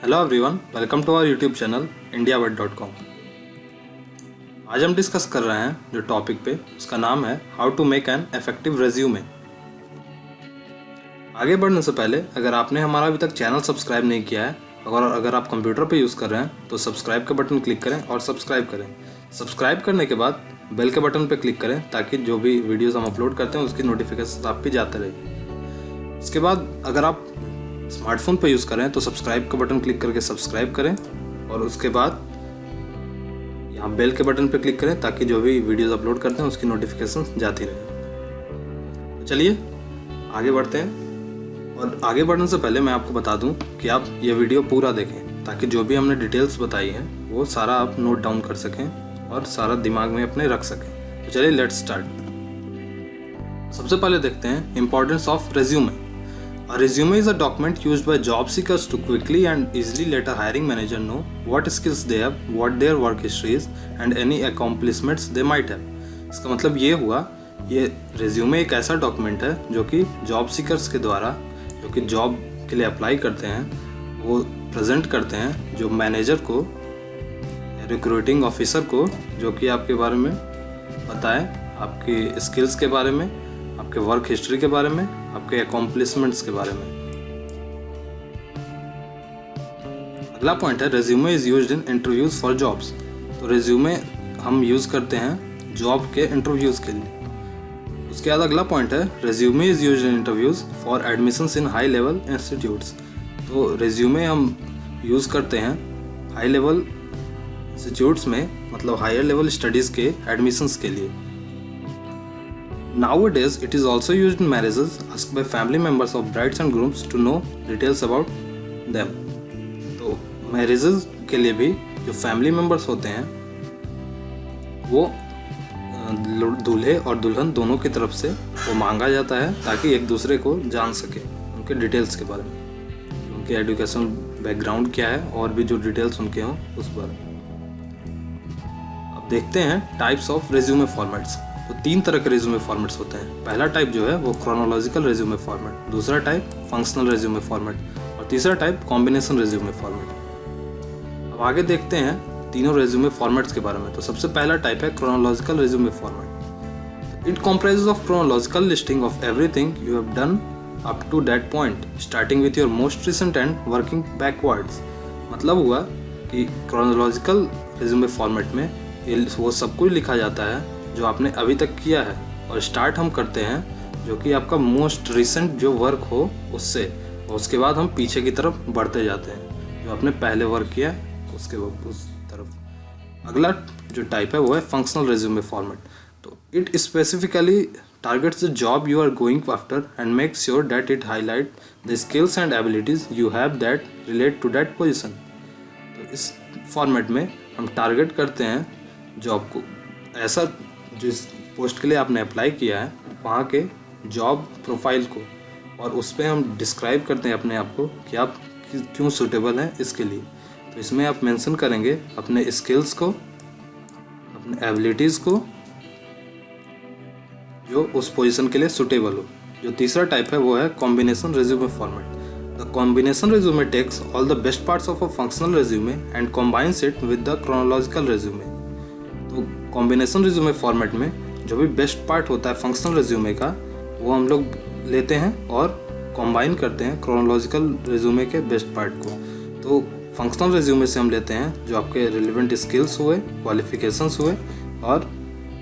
Hello everyone, welcome to our YouTube channel indiaword.com। आज हम discuss कर रहे हैं जो टॉपिक पे, उसका नाम है how to make an effective resume. आगे बढ़ने से पहले अगर आपने हमारा अभी तक चैनल सब्सक्राइब नहीं किया है और अगर आप कंप्यूटर पे यूज़ कर रहे हैं तो सब्सक्राइब के बटन क्लिक करें और सब्सक्राइब करें। सब्सक्राइब करने के बाद बेल के बटन पे क्लिक करें ताकि जो भी वीडियोस हम अपलोड करते हैं उसकी नोटिफिकेशन आप पे जाते रहे। उसके बाद अगर आप स्मार्टफोन पे यूज़ करें तो सब्सक्राइब का बटन क्लिक करके सब्सक्राइब करें और उसके बाद यहाँ बेल के बटन पे क्लिक करें ताकि जो भी वीडियोस अपलोड करते हैं उसकी नोटिफिकेशन जाती रहे। तो चलिए आगे बढ़ते हैं। और आगे बढ़ने से पहले मैं आपको बता दूं कि आप ये वीडियो पूरा देखें ताकि जो भी हमने डिटेल्स बताई हैं वो सारा आप नोट डाउन कर सकें और सारा दिमाग में अपने रख सकें। तो चलिए लेट्स स्टार्ट। सबसे पहले देखते हैं importance of resume. A resume is a document used by job seekers to quickly and easily let a hiring manager know what skills they have, what their work history is, and any accomplishments they might have। इसका मतलब ये हुआ, ये resume एक ऐसा document है जो कि जॉब सीकर्स के द्वारा, जो कि जॉब के लिए अप्लाई करते हैं, वो प्रेजेंट करते हैं जो मैनेजर को, रिक्रूटिंग ऑफिसर को, जो कि आपके बारे में बताए, आपकी स्किल्स के बारे में, आपके वर्क हिस्ट्री के बारे में, आपके अकॉम्प्लिशमेंट्स के बारे में। अगला पॉइंट है resume is used in interviews for jobs. तो रेज्यूमे हम यूज़ करते हैं जॉब के इंटरव्यूज़ के लिए। उसके बाद अगला पॉइंट है resume is used in interviews for admissions in high level institutes. तो रेज्यूमे हम यूज़ करते हैं हाई लेवल इंस्टीट्यूट्स में, मतलब हायर लेवल स्टडीज़ के एडमिशंस के लिए। Nowadays, it is also used in marriages, asked by family members of brides and grooms to know details about them। तो मैरिजेस के लिए भी जो फैमिली मेम्बर्स होते हैं वो दूल्हे और दुल्हन दोनों की तरफ से वो मांगा जाता है ताकि एक दूसरे को जान सके उनके डिटेल्स के बारे में, उनके एजुकेशन बैकग्राउंड क्या है और भी जो डिटेल्स उनके हों उस पर। अब देखते हैं टाइप्स ऑफ रेज्यूमे फॉर्मेट्स। तो 3 तरह के रेज्यूमे फॉर्मेट्स होते हैं। पहला टाइप जो है वो क्रोनोलॉजिकल रेज्यूमे फॉर्मेट, दूसरा टाइप फंक्शनल रेज्यूमे फॉर्मेट और तीसरा टाइप कॉम्बिनेशन रेज्यूमे फॉर्मेट। अब आगे देखते हैं तीनों रेज्यूमे फॉर्मेट्स के बारे में। तो सबसे पहला टाइप है chronological resume format. It comprises of chronological listing of everything you have done up to that point starting with your most recent and working backwards. मतलब हुआ कि क्रोनोलॉजिकल रेज्यूमे फॉर्मेट में वो सब कुछ लिखा जाता है जो आपने अभी तक किया है, और स्टार्ट हम करते हैं जो कि आपका मोस्ट रिसेंट जो वर्क हो उससे, और उसके बाद हम पीछे की तरफ बढ़ते जाते हैं जो आपने पहले वर्क किया उसके उस तरफ। अगला जो टाइप है वो है फंक्शनल रेज्यूमे फॉर्मेट। तो it specifically targets the job you are going after and make sure that it highlight the skills and abilities you have that relate to that position. तो इस फॉर्मेट में हम target करते हैं job को, ऐसा जिस पोस्ट के लिए आपने अप्लाई किया है वहाँ के जॉब प्रोफाइल को, और उस पर हम डिस्क्राइब करते हैं अपने आप को कि आप क्यों सूटेबल हैं इसके लिए। तो इसमें आप मेंशन करेंगे अपने स्किल्स को, अपने एबिलिटीज़ को जो उस पोजीशन के लिए सूटेबल हो। जो तीसरा टाइप है वो है combination resume format. The combination resume takes all the best parts of a functional resume and combines it with the chronological resume. तो कॉम्बिनेशन रिज्यूमे फॉर्मेट में जो भी बेस्ट पार्ट होता है फंक्शनल रिज्यूमे का वो हम लोग लेते हैं और कॉम्बाइन करते हैं क्रोनोलॉजिकल रिज्यूमे के बेस्ट पार्ट को। तो फंक्शनल रिज्यूमे से हम लेते हैं जो आपके रिलेवेंट स्किल्स हुए, क्वालिफिकेशंस हुए और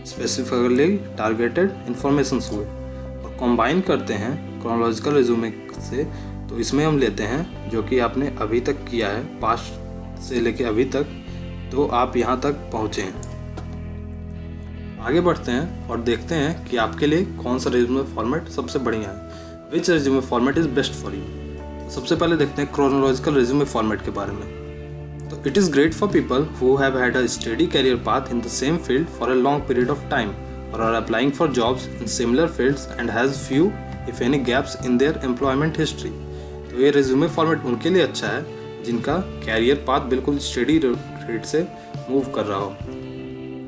स्पेसिफिकली टारगेटेड इंफॉर्मेशंस हुए, और कॉम्बाइन करते हैं क्रोनोलॉजिकल रिज्यूमे से। तो इसमें हम लेते हैं जो कि आपने अभी तक किया है, पास्ट से लेके अभी तक, तो आप यहाँ तक पहुँचे हैं। आगे बढ़ते हैं और देखते हैं कि आपके लिए कौन सा रेज्यूमे फॉर्मेट सबसे बढ़िया है। Which resume format is best for you. सबसे पहले देखते हैं क्रोनोलॉजिकल रेज्यूमे फॉर्मेट के बारे में। तो it is great for people who have had a steady career path in the same field for a long period of time और are applying for jobs in similar fields and has few if any gaps in their employment history. तो ये resume format उनके लिए अच्छा है जिनका career path बिल्कुल steady rate से मूव कर रहा हो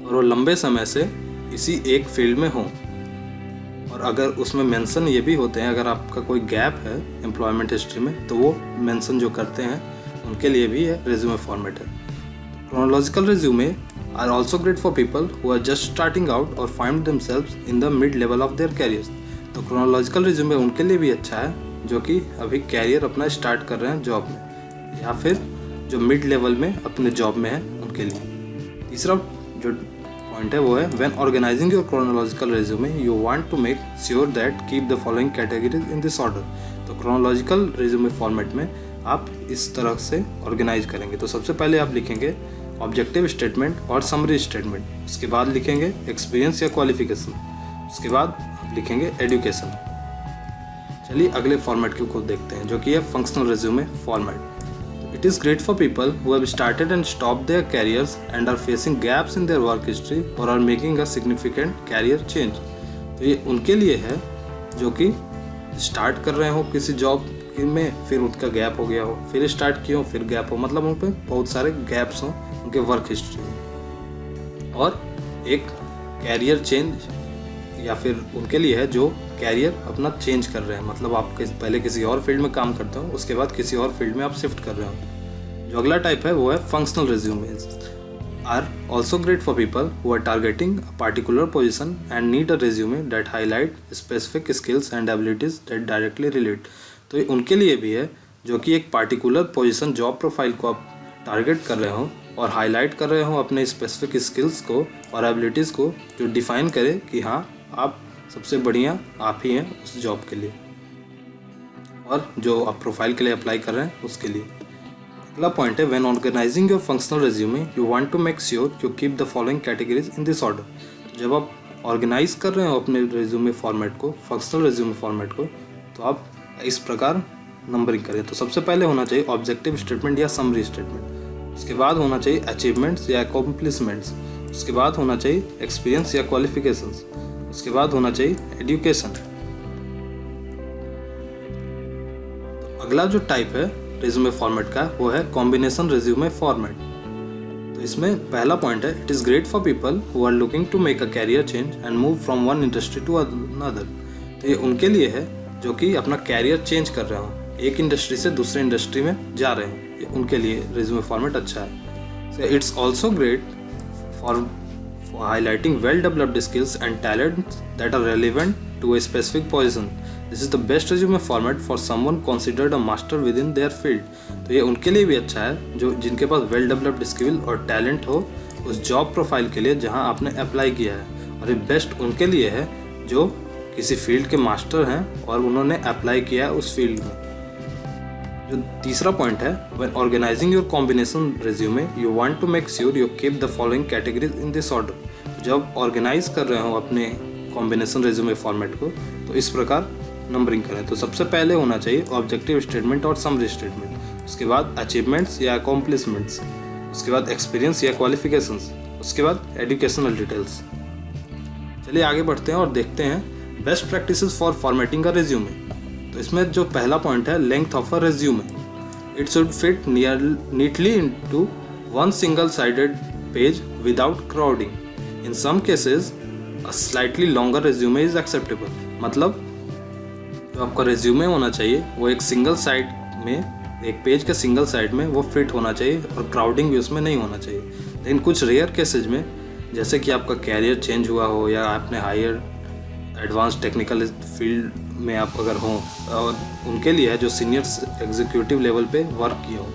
और वो लंबे समय से इसी एक फील्ड में हो, और अगर उसमें मेंशन ये भी होते हैं, अगर आपका कोई गैप है एम्प्लॉयमेंट हिस्ट्री में तो वो मेंशन जो करते हैं उनके लिए भी ये रेज्यूमे फॉर्मेट है। Chronological resume are also great for people who are just starting out और find themselves in the mid level of their careers. तो क्रोनोलॉजिकल रेज्यूमे उनके लिए भी अच्छा है जो कि अभी कैरियर अपना स्टार्ट कर रहे हैं जॉब में, या फिर जो मिड लेवल में अपने जॉब में है उनके लिए। तीसरा जो पॉइंट है वो है when organising your chronological resume you want to make sure that keep the following categories in this order. तो क्रोनोलॉजिकल रेज्यूमे फॉर्मेट में आप इस तरह से ऑर्गेनाइज करेंगे। तो सबसे पहले आप लिखेंगे ऑब्जेक्टिव स्टेटमेंट और समरी स्टेटमेंट, उसके बाद लिखेंगे एक्सपीरियंस या क्वालिफिकेशन, उसके बाद आप लिखेंगे एजुकेशन। चलिए अगले फॉर्मेट को देखते हैं जो कि है functional resume format. It is great for people who have started and stopped their careers and are facing gaps in their work history or are making a significant career change। तो ये उनके लिए है जो कि स्टार्ट कर रहे हो किसी जॉब में, फिर उनका गैप हो गया हो, फिर स्टार्ट किया हो, फिर गैप हो, मतलब उन पर बहुत सारे गैप्स हों उनके वर्क हिस्ट्री में, और एक कैरियर चेंज, या फिर उनके लिए है जो कैरियर अपना चेंज कर रहे हैं, मतलब आप पहले किसी और फील्ड में काम करते हो, उसके बाद किसी और फील्ड में आप शिफ्ट कर रहे हो। जो अगला टाइप है वो है functional resumes are also great for people who are targeting a particular position and need a resume that highlight specific skills and abilities that directly relate. तो ये उनके लिए भी है जो कि एक पार्टिकुलर पोजीशन जॉब प्रोफाइल को आप टारगेट कर रहे हो और हाईलाइट कर रहे हो अपने स्पेसिफिक स्किल्स को और एबिलिटीज़ को, जो डिफाइन करे कि हाँ आप सबसे बढ़िया आप ही हैं उस जॉब के लिए, और जो आप प्रोफाइल के लिए अप्लाई कर रहे हैं उसके लिए। अगला पॉइंट है when organising your functional resume you want to make sure you keep the following categories in this order. जब आप ऑर्गेनाइज कर रहे हो अपने रेज्यूमे फॉर्मेट को, फंक्शनल रेज्यूमे फॉर्मेट को, तो आप इस प्रकार नंबरिंग करें। तो सबसे पहले होना चाहिए ऑब्जेक्टिव स्टेटमेंट या समरी स्टेटमेंट, उसके बाद होना चाहिए अचीवमेंट्स या अकॉम्प्लिशमेंट्स, उसके बाद होना चाहिए एक्सपीरियंस या क्वालिफिकेशंस, उसके बाद होना चाहिए एजुकेशन। तो अगला जो टाइप है रेज्यूमे फॉर्मेट का वो है कॉम्बिनेशन रेज्यूमे फॉर्मेट। तो इसमें पहला पॉइंट है it is great for people who are looking to make a career change and move from one industry to another. तो ये उनके लिए है जो कि अपना कैरियर चेंज कर रहे हो, एक इंडस्ट्री से दूसरे इंडस्ट्री में जा रहे हैं, ये उनके लिए रेज्यूमे फॉर्मेट अच्छा है। So it's also great for highlighting well-developed skills and talents that are relevant to a specific position. This is the best resume format for someone considered a master within their field. तो ये उनके लिए भी अच्छा है जो जिनके पास well developed skill और टैलेंट हो उस जॉब प्रोफाइल के लिए जहां आपने अप्लाई किया है, और ये बेस्ट उनके लिए है जो किसी फील्ड के मास्टर हैं और उन्होंने अप्लाई किया है उस फील्ड में। जो तीसरा पॉइंट है when organising your combination resume you want to make sure you keep the following categories in this order. जब ऑर्गेनाइज कर रहे हो अपने कॉम्बिनेशन रेज्यूमे फॉर्मेट को तो इस प्रकार नंबरिंग करें। तो सबसे पहले होना चाहिए ऑब्जेक्टिव स्टेटमेंट और समरी स्टेटमेंट, उसके बाद अचीवमेंट्स या अकॉम्प्लिशमेंट्स, उसके बाद एक्सपीरियंस या क्वालिफिकेशंस, उसके बाद एजुकेशनल डिटेल्स। चलिए आगे बढ़ते हैं और देखते हैं best practices for formatting a resume. तो इसमें जो पहला पॉइंट है length of a resume, it should fit neatly into one single sided page without crowding. In some cases a slightly longer resume is acceptable. मतलब जो आपका resume होना चाहिए वो एक सिंगल साइड में, एक पेज के सिंगल साइड में वो फिट होना चाहिए और क्राउडिंग भी उसमें नहीं होना चाहिए। लेकिन कुछ रेयर केसेज में जैसे कि आपका कैरियर चेंज हुआ हो या आपने हायर एडवांस टेक्निकल फील्ड में आप अगर हों, और उनके लिए है जो सीनियर एग्जीक्यूटिव लेवल पे वर्क किए हों,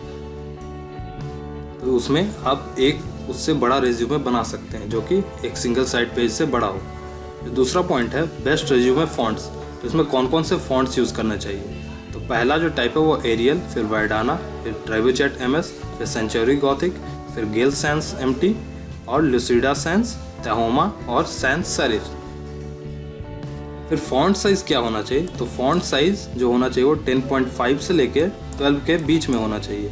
तो उसमें आप एक उससे बड़ा रेज्यूमे बना सकते हैं जो कि एक सिंगल साइड पेज से बड़ा हो। जो दूसरा पॉइंट है बेस्ट रेज्यूमे फॉन्ट्स। तो इसमें कौन कौन से फॉन्ट्स यूज़ करना चाहिए। तो पहला जो टाइप है वो एरियल, फिर वाइडाना, फिर ट्राइबोचैट MS, फिर सेंचुरी गॉथिक, फिर गेल सैंस MT और लुसिडा सैंस तहोमा और सैंस सेरिफ। फिर फॉन्ट साइज़ क्या होना चाहिए। तो फॉन्ट साइज़ जो होना चाहिए वो 10.5 से लेकर 12 के बीच में होना चाहिए।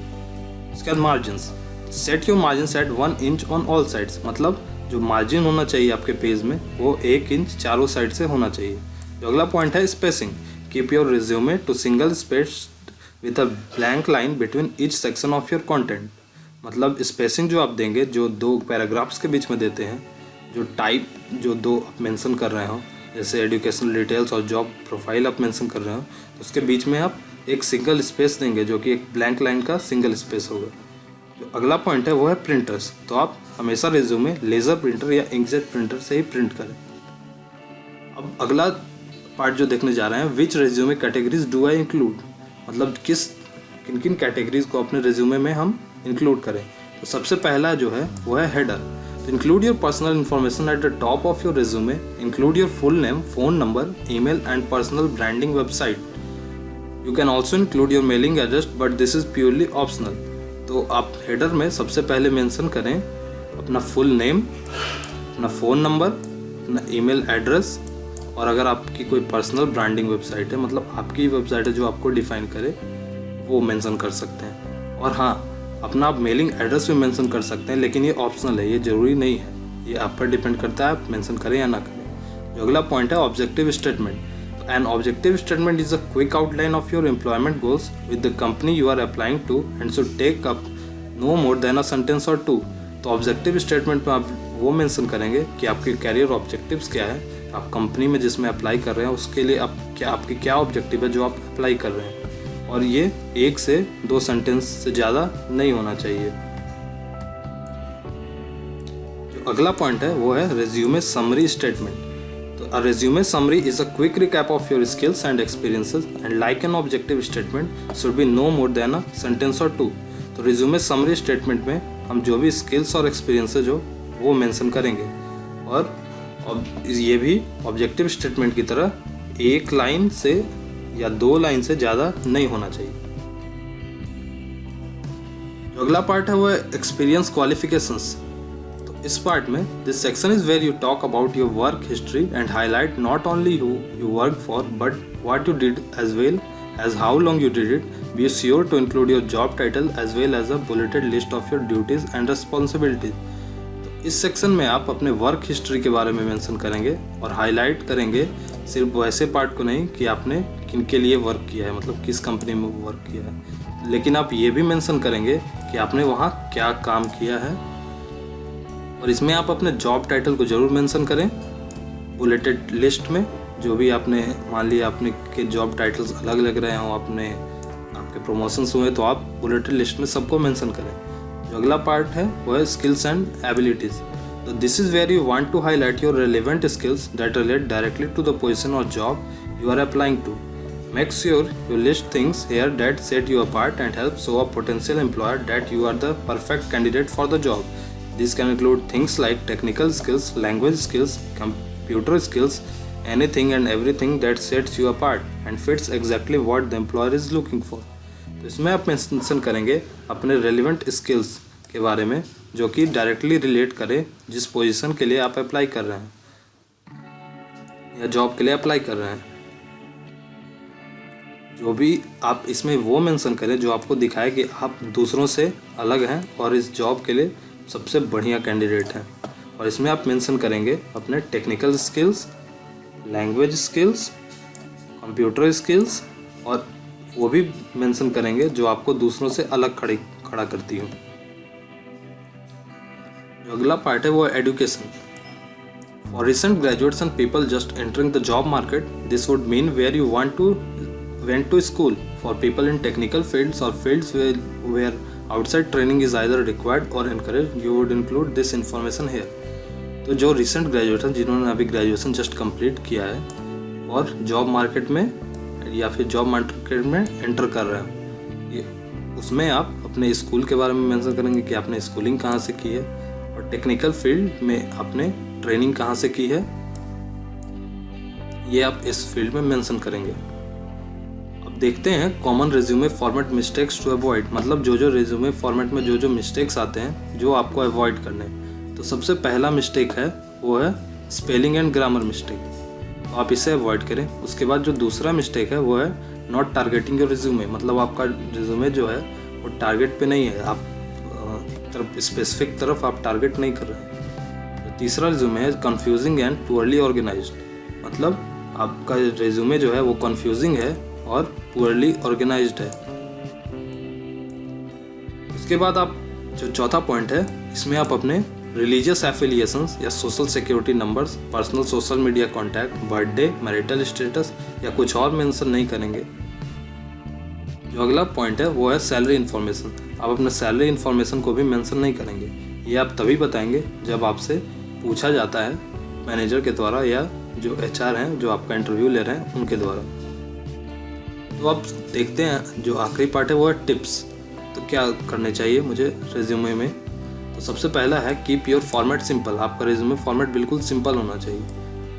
उसके बाद margins, set your margins at 1 inch on all sides. मतलब जो मार्जिन होना चाहिए आपके पेज में वो 1 इंच चारों साइड से होना चाहिए। जो अगला पॉइंट है spacing, keep your resume to single space with a blank line between each section of your content. मतलब स्पेसिंग जो आप देंगे, जो दो पैराग्राफ्स के बीच में देते हैं, जो टाइप जो दो आप मेंशन कर रहे हो, जैसे एजुकेशनल डिटेल्स और जॉब प्रोफाइल आप मेंशन कर रहे हो, तो उसके बीच में आप एक सिंगल स्पेस देंगे जो कि एक ब्लैंक लाइन का सिंगल स्पेस होगा। जो अगला पॉइंट है वो है प्रिंटर्स। तो आप हमेशा रिज्यूमे लेज़र प्रिंटर या इंकजेट प्रिंटर से ही प्रिंट करें। अब अगला पार्ट जो देखने जा रहे हैं, which resume categories do I include, मतलब किन किन कैटेगरीज को अपने रेज्यूमे में हम इंक्लूड करें। तो सबसे पहला जो है वो है हेडर। तो include your personal information at the top of your resume, include your full name, phone number, email and personal branding website. You can also include your mailing address but this is purely optional. तो आप header में सबसे पहले mention करें अपना full name, अपना phone number, अपना email address, और अगर आपकी कोई पर्सनल ब्रांडिंग वेबसाइट है, मतलब आपकी वेबसाइट है जो आपको डिफ़ाइन करे, वो मेंशन कर सकते हैं। और हाँ, अपना आप मेलिंग एड्रेस भी मेंशन कर सकते हैं, लेकिन ये ऑप्शनल है, ये ज़रूरी नहीं है, ये आप पर डिपेंड करता है आप मेंशन करें या ना करें। जो अगला पॉइंट है objective statement. An objective statement is a quick outline of your employment goals with the company you are applying to and should take up no more than a sentence or two. तो objective statement में आप वो mention करेंगे कि आपके career objectives क्या है, आप कंपनी में जिसमें अप्लाई कर रहे हैं उसके लिए आपकी क्या ऑब्जेक्टिव है जो आप अप्लाई कर रहे हैं, और ये 1 से 2 सेंटेंस से ज़्यादा नहीं होना चाहिए। जो अगला पॉइंट है वो है रेज्यूमे समरी स्टेटमेंट। तो a resume summary is a quick recap of your skills and experiences and like an objective statement should be no more than a sentence और 2। तो रेज्यूमे समरी स्टेटमेंट में हम जो भी स्किल्स और experiences हो वो मेंशन करेंगे, और ये भी ऑब्जेक्टिव स्टेटमेंट की तरह 1 लाइन से या 2 लाइन से ज़्यादा नहीं होना चाहिए। जो अगला पार्ट है वो है एक्सपीरियंस क्वालिफिकेशंस। तो इस पार्ट में this section is where you talk about your work history and highlight not only who you work for but what you did as well as how long you did it. Be sure to include your job title as well as a bulleted list of your duties and responsibilities. तो इस section में आप अपने work history के बारे में mention करेंगे और हाईलाइट करेंगे सिर्फ वैसे पार्ट को नहीं कि आपने किन के लिए वर्क किया है, मतलब किस कंपनी में वर्क किया है, लेकिन आप ये भी मेंशन करेंगे कि आपने वहाँ क्या काम किया है। और इसमें आप अपने जॉब टाइटल को ज़रूर मेंशन करें बुलेटेड लिस्ट में। जो भी आपने मान लिया आपने के जॉब टाइटल्स अलग लग रहे हों, आपके प्रमोशंस हुए, तो आप बुलेटेड लिस्ट में सबको मेंशन करें। जो अगला पार्ट है वो है स्किल्स एंड एबिलिटीज़। तो this is where you want to highlight your relevant skills that relate directly to the position और job you are applying to. Make sure you list things here that set you apart and help show a potential employer that you are the perfect candidate for the job. These can include things like technical skills, language skills, computer skills, anything and everything that sets you apart and fits exactly what the employer is looking for. तो इसमें आप mention करेंगे अपने relevant skills के बारे में जो कि डायरेक्टली रिलेट करे जिस पोजीशन के लिए आप अप्लाई कर रहे हैं या जॉब के लिए अप्लाई कर रहे हैं। जो भी आप इसमें वो मेंशन करें जो आपको दिखाए कि आप दूसरों से अलग हैं और इस जॉब के लिए सबसे बढ़िया कैंडिडेट हैं। और इसमें आप मेंशन करेंगे अपने technical skills, language skills, computer skills, और वो भी मेंशन करेंगे जो आपको दूसरों से अलग खड़ा करती हो। जो अगला पार्ट है वो है education. For recent graduates and people just entering the job market, this would mean where you went to school. For people in technical fields or fields where outside training is either required or encouraged, you would include this information here. तो जो recent graduate हैं जिन्होंने अभी graduation just complete किया है और job market में या फिर जॉब मार्केट में एंटर कर रहे हैं, उसमें आप अपने स्कूल के बारे में मेंशन करेंगे कि आपने स्कूलिंग कहाँ से की है और टेक्निकल फील्ड में आपने ट्रेनिंग कहाँ से की है, ये आप इस फील्ड में मेंशन करेंगे। देखते हैं common resume format mistakes to avoid, मतलब जो रिज्यूमे फॉर्मेट में जो मिस्टेक्स आते हैं जो आपको अवॉइड करने हैं। तो सबसे पहला मिस्टेक है वो है स्पेलिंग एंड ग्रामर मिस्टेक, तो आप इसे अवॉइड करें। उसके बाद जो दूसरा मिस्टेक है वो है नॉट टारगेटिंग योर रिज्यूमे, मतलब आपका रिज्यूमे जो है वो टारगेट पे नहीं है, आप तरफ स्पेसिफिक तरफ आप टारगेट नहीं कर रहे हैं। तो तीसरा रिज्यूमे है कन्फ्यूजिंग एंड पुअरली ऑर्गेनाइज्ड, मतलब आपका रिज्यूमे जो है वो कन्फ्यूजिंग है और पुअरली ऑर्गेनाइज्ड है। उसके बाद आप जो चौथा पॉइंट है इसमें आप अपने रिलीजियस एफिलिएशंस या social security numbers, personal social media contact, birthday, marital status या कुछ और मेंशन नहीं करेंगे। जो अगला पॉइंट है वो है सैलरी इन्फॉर्मेशन। आप अपने सैलरी इन्फॉर्मेशन को भी मेंशन नहीं करेंगे। ये आप तभी बताएंगे जब आपसे पूछा जाता है मैनेजर के द्वारा या जो HR हैं जो आपका इंटरव्यू ले रहे हैं उनके द्वारा। तो आप देखते हैं जो आखिरी पार्ट है वो है टिप्स। तो क्या करने चाहिए मुझे रेज्यूमे में? तो सबसे पहला है कीप योर फॉर्मेट सिंपल। आपका रेज्यूमे फॉर्मेट बिल्कुल सिंपल होना चाहिए।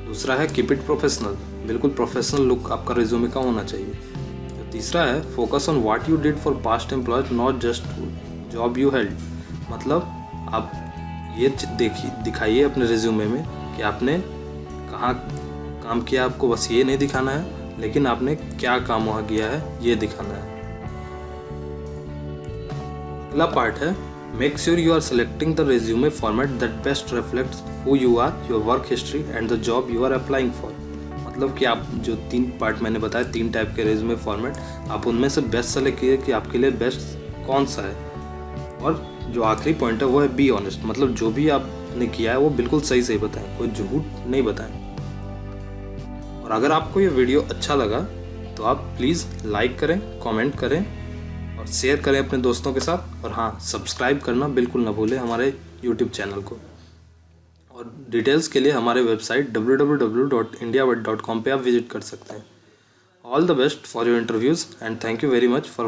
दूसरा है कीप इट प्रोफेशनल। बिल्कुल प्रोफेशनल लुक आपका रेज्यूमे का होना चाहिए। जो तीसरा है focus on what you did for past employees not just job you held. मतलब आप ये दिखाइए अपने रेज्यूमे में कि आपने कहाँ काम किया। आपको बस ये नहीं दिखाना है लेकिन आपने क्या काम वहाँ किया है ये दिखाना है। अगला पार्ट है make sure you are selecting the resume format that best reflects who you are, your work history and the job you are applying for. मतलब कि आप जो 3 पार्ट मैंने बताया, 3 टाइप के रेज्यूमे फॉर्मेट, आप उनमें से बेस्ट सेलेक्ट कीजिए कि आपके लिए बेस्ट कौन सा है। और जो आखिरी पॉइंट है वो है बी ऑनेस्ट। मतलब जो भी आपने किया है वो बिल्कुल सही सही बताएं, कोई झूठ नहीं बताएं। और अगर आपको ये वीडियो अच्छा लगा तो आप प्लीज़ लाइक करें, कमेंट करें और शेयर करें अपने दोस्तों के साथ। और हाँ, सब्सक्राइब करना बिल्कुल ना भूलें हमारे YouTube चैनल को। और डिटेल्स के लिए हमारे वेबसाइट www.indiawed.com पे आप विजिट कर सकते हैं। All the best for your interviews and thank you very much for